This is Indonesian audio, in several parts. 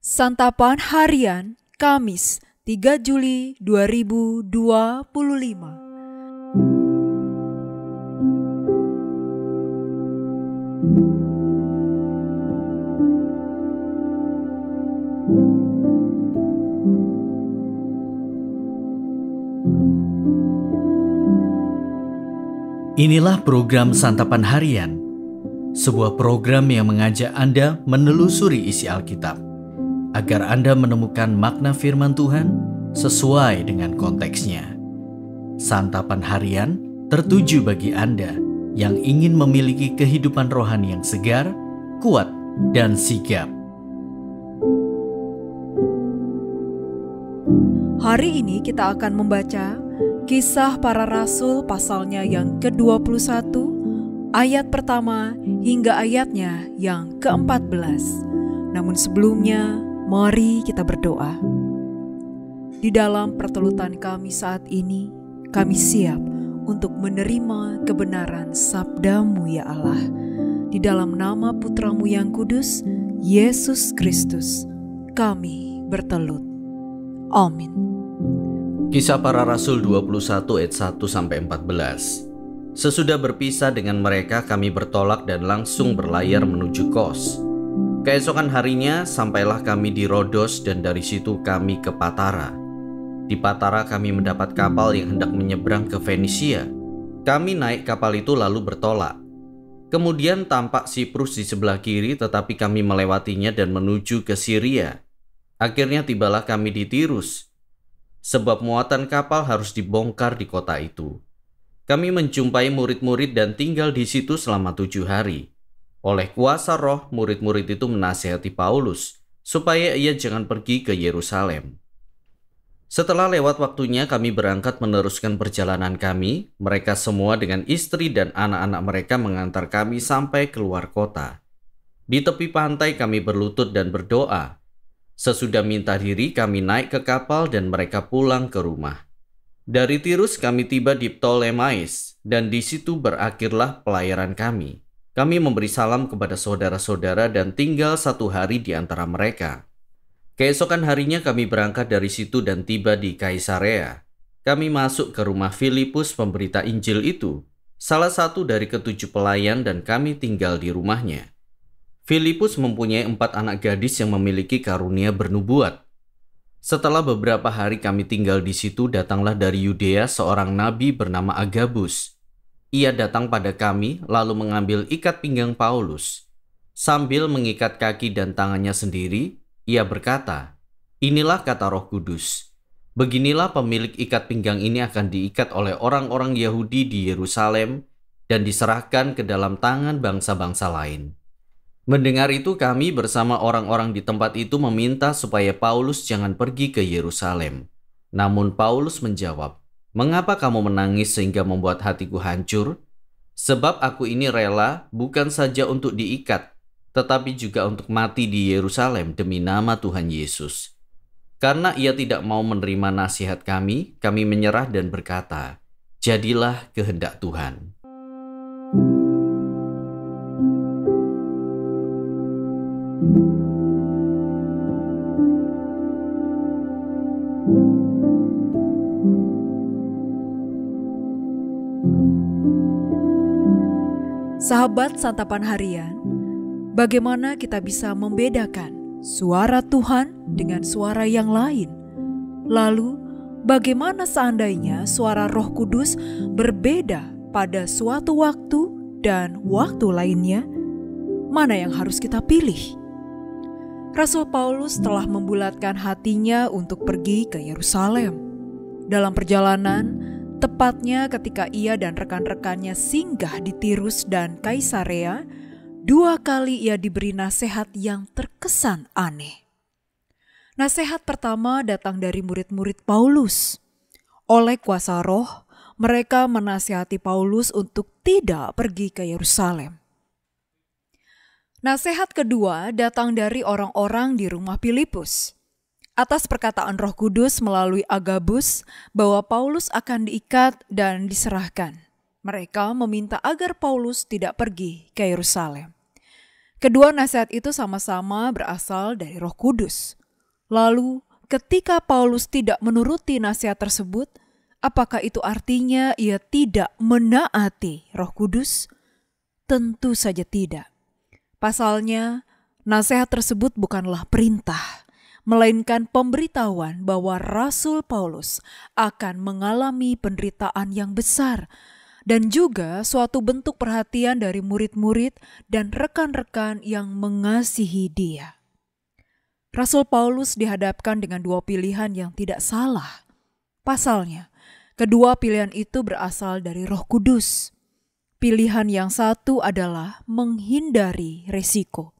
Santapan Harian Kamis 3 Juli 2025. Inilah program Santapan Harian, sebuah program yang mengajak Anda menelusuri isi Alkitab, agar Anda menemukan makna firman Tuhan sesuai dengan konteksnya. Santapan Harian tertuju bagi Anda yang ingin memiliki kehidupan rohani yang segar, kuat, dan sigap. Hari ini kita akan membaca Kisah Para Rasul pasalnya yang ke-21, ayat pertama hingga ayatnya yang ke-14. Namun sebelumnya, mari kita berdoa. Di dalam pertelutan kami saat ini, kami siap untuk menerima kebenaran sabda-Mu ya Allah. Di dalam nama Putra-Mu yang kudus, Yesus Kristus, kami bertelut. Amin. Kisah Para Rasul 21 ayat 1-14. Sesudah berpisah dengan mereka, kami bertolak dan langsung berlayar menuju Kos. Keesokan harinya sampailah kami di Rodos dan dari situ kami ke Patara. Di Patara kami mendapat kapal yang hendak menyeberang ke Fenisia. Kami naik kapal itu lalu bertolak. Kemudian tampak Siprus di sebelah kiri, tetapi kami melewatinya dan menuju ke Syria. Akhirnya tibalah kami di Tirus, sebab muatan kapal harus dibongkar di kota itu. Kami menjumpai murid-murid dan tinggal di situ selama 7 hari. Oleh kuasa Roh, murid-murid itu menasihati Paulus supaya ia jangan pergi ke Yerusalem. Setelah lewat waktunya, kami berangkat meneruskan perjalanan kami. Mereka semua dengan istri dan anak-anak mereka mengantar kami sampai keluar kota. Di tepi pantai kami berlutut dan berdoa. Sesudah minta diri, kami naik ke kapal dan mereka pulang ke rumah. Dari Tirus kami tiba di Ptolemais, dan di situ berakhirlah pelayaran kami. Kami memberi salam kepada saudara-saudara dan tinggal 1 hari di antara mereka. Keesokan harinya kami berangkat dari situ dan tiba di Kaisarea. Kami masuk ke rumah Filipus pemberita Injil itu, salah satu dari ke-7 pelayan, dan kami tinggal di rumahnya. Filipus mempunyai 4 anak gadis yang memiliki karunia bernubuat. Setelah beberapa hari kami tinggal di situ, datanglah dari Yudea seorang nabi bernama Agabus. Ia datang pada kami lalu mengambil ikat pinggang Paulus. Sambil mengikat kaki dan tangannya sendiri, ia berkata, "Inilah kata Roh Kudus. Beginilah pemilik ikat pinggang ini akan diikat oleh orang-orang Yahudi di Yerusalem dan diserahkan ke dalam tangan bangsa-bangsa lain." Mendengar itu, kami bersama orang-orang di tempat itu meminta supaya Paulus jangan pergi ke Yerusalem. Namun Paulus menjawab, "Mengapa kamu menangis sehingga membuat hatiku hancur? Sebab aku ini rela bukan saja untuk diikat, tetapi juga untuk mati di Yerusalem demi nama Tuhan Yesus." Karena ia tidak mau menerima nasihat kami menyerah dan berkata, "Jadilah kehendak Tuhan." Sahabat Santapan Harian, bagaimana kita bisa membedakan suara Tuhan dengan suara yang lain? Lalu, bagaimana seandainya suara Roh Kudus berbeda pada suatu waktu dan waktu lainnya? Mana yang harus kita pilih? Rasul Paulus telah membulatkan hatinya untuk pergi ke Yerusalem. Dalam perjalanan, tepatnya ketika ia dan rekan-rekannya singgah di Tirus dan Kaisarea, 2 kali ia diberi nasihat yang terkesan aneh. Nasihat pertama datang dari murid-murid Paulus. Oleh kuasa Roh, mereka menasihati Paulus untuk tidak pergi ke Yerusalem. Nasihat kedua datang dari orang-orang di rumah Filipus. Atas perkataan Roh Kudus melalui Agabus bahwa Paulus akan diikat dan diserahkan. Mereka meminta agar Paulus tidak pergi ke Yerusalem. Kedua nasihat itu sama-sama berasal dari Roh Kudus. Lalu, ketika Paulus tidak menuruti nasihat tersebut, apakah itu artinya ia tidak menaati Roh Kudus? Tentu saja tidak. Pasalnya, nasihat tersebut bukanlah perintah, melainkan pemberitahuan bahwa Rasul Paulus akan mengalami penderitaan yang besar dan juga suatu bentuk perhatian dari murid-murid dan rekan-rekan yang mengasihi dia. Rasul Paulus dihadapkan dengan dua pilihan yang tidak salah. Pasalnya, kedua pilihan itu berasal dari Roh Kudus. Pilihan yang satu adalah menghindari resiko.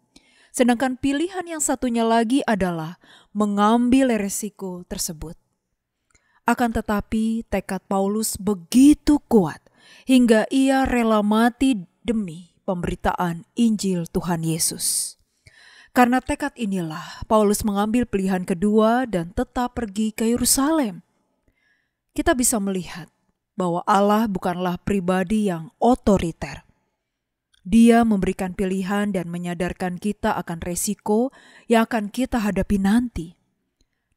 Sedangkan pilihan yang satunya lagi adalah mengambil resiko tersebut. Akan tetapi tekad Paulus begitu kuat hingga ia rela mati demi pemberitaan Injil Tuhan Yesus. Karena tekad inilah Paulus mengambil pilihan kedua dan tetap pergi ke Yerusalem. Kita bisa melihat bahwa Allah bukanlah pribadi yang otoriter. Dia memberikan pilihan dan menyadarkan kita akan resiko yang akan kita hadapi nanti.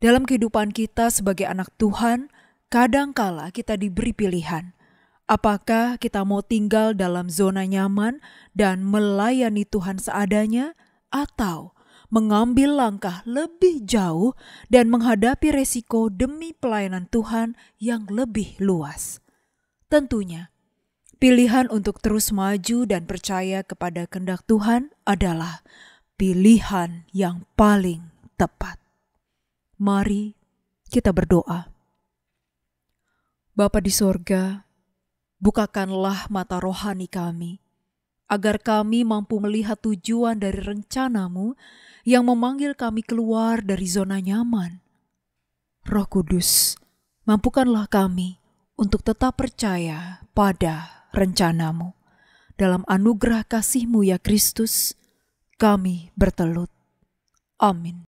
Dalam kehidupan kita sebagai anak Tuhan, kadangkala kita diberi pilihan. Apakah kita mau tinggal dalam zona nyaman dan melayani Tuhan seadanya, atau mengambil langkah lebih jauh dan menghadapi resiko demi pelayanan Tuhan yang lebih luas? Tentunya, pilihan untuk terus maju dan percaya kepada kehendak Tuhan adalah pilihan yang paling tepat. Mari kita berdoa. Bapa di sorga, bukakanlah mata rohani kami, agar kami mampu melihat tujuan dari rencana-Mu yang memanggil kami keluar dari zona nyaman. Roh Kudus, mampukanlah kami untuk tetap percaya pada rencana-Mu. Dalam anugerah kasih-Mu ya Kristus, kami bertelut. Amin.